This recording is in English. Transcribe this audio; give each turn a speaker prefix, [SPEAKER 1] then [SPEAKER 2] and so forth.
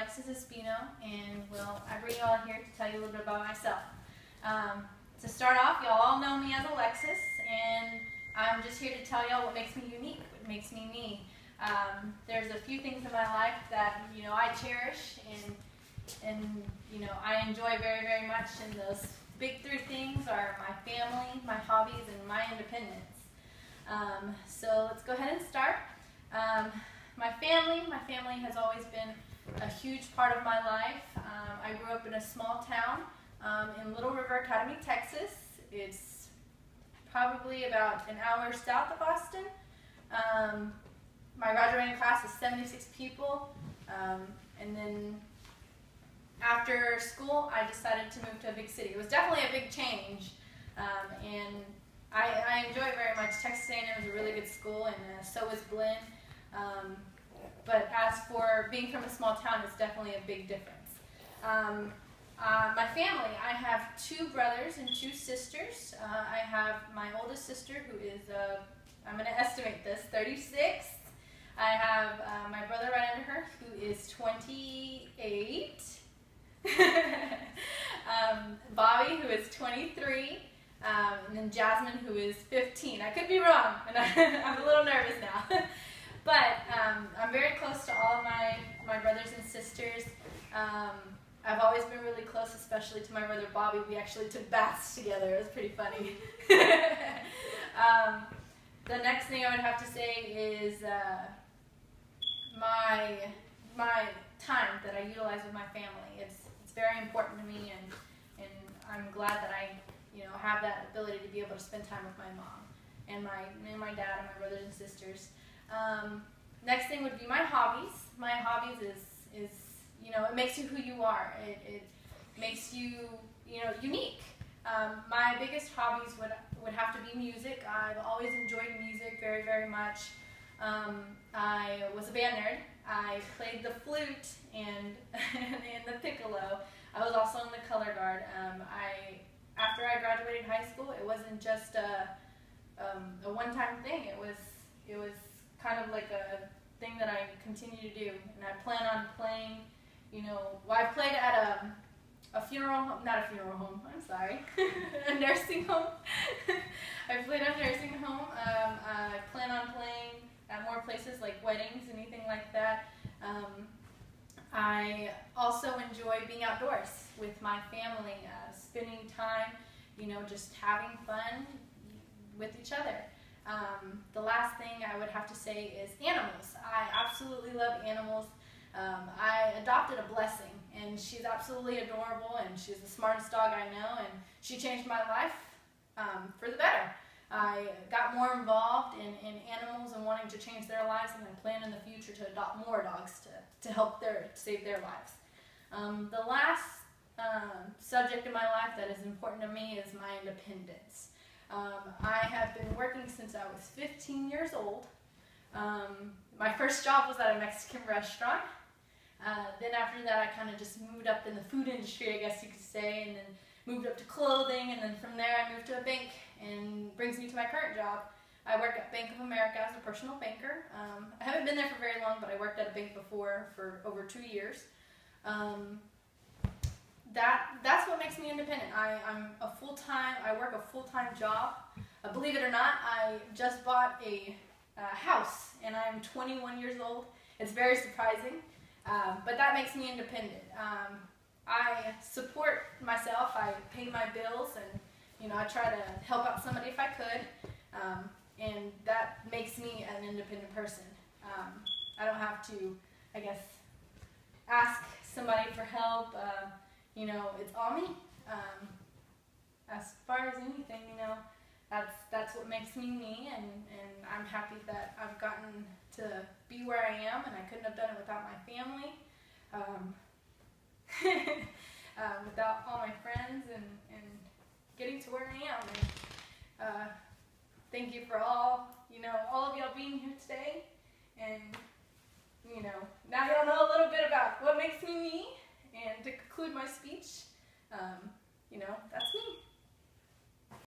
[SPEAKER 1] Alexis E, and I bring you all here to tell you a little bit about myself. To start off, y'all all know me as Alexis, and I'm just here to tell y'all what makes me unique, what makes me me. There's a few things in my life that I cherish and I enjoy very, very much, and those big three things are my family, my hobbies, and my independence. So let's go ahead and start. My family has always been a huge part of my life. I grew up in a small town in Little River Academy, Texas. It's probably about an hour south of Austin. My graduating class was 76 people, and then after school I decided to move to a big city. It was definitely a big change, and I enjoy it very much. Texas A&M is a really good school, and so is Blinn. But as for being from a small town, it's definitely a big difference. My family, I have 2 brothers and 2 sisters. I have my oldest sister who is, I'm going to estimate this, 36. I have my brother right under her who is 28. Bobby who is 23. And then Jasmine who is 15. I could be wrong, and I'm a little nervous now. But I'm very close to all of my brothers and sisters. I've always been really close, especially to my brother Bobby. We actually took baths together. It was pretty funny. The next thing I would have to say is my time that I utilize with my family. It's very important to me, and I'm glad that I have that ability to be able to spend time with my mom and my dad and my brothers and sisters. Next thing would be my hobbies. My hobbies is it makes you who you are. It makes you unique. My biggest hobbies would have to be music. I've always enjoyed music very, very much. I was a band nerd. I played the flute and the piccolo. I was also in the color guard. After I graduated high school, it wasn't just a one-time thing. It was kind of like a thing that I continue to do, and I plan on playing. I played at a funeral home, not a funeral home. I'm sorry, a nursing home. I played at a nursing home. I plan on playing at more places like weddings, anything like that. I also enjoy being outdoors with my family, spending time, just having fun with each other. The last thing I would have to say is animals. I absolutely love animals. I adopted a Blessing, and she's absolutely adorable, and she's the smartest dog I know, and she changed my life for the better. I got more involved in animals and wanting to change their lives, and I plan in the future to adopt more dogs to help save their lives. The last subject in my life that is important to me is my independence. I have been working since I was 15 years old. My first job was at a Mexican restaurant. Then after that, I kind of just moved up in the food industry, I guess you could say, and then moved up to clothing, and then from there I moved to a bank, and brings me to my current job. I work at Bank of America as a personal banker. I haven't been there for very long, but I worked at a bank before for over 2 years. That's what makes me independent. I work a full-time job. Believe it or not, I just bought a house, and I'm 21 years old. It's very surprising, but that makes me independent. I support myself. I pay my bills, and I try to help out somebody if I could, and that makes me an independent person. I don't have to, I guess, ask somebody for help. It's all me. As far as anything, that's what makes me me, and I'm happy that I've gotten to be where I am, and I couldn't have done it without my family, without all my friends, and getting to where I am. And thank you for all of y'all being here today, and now y'all know a little bit about what makes me me. And to conclude my speech,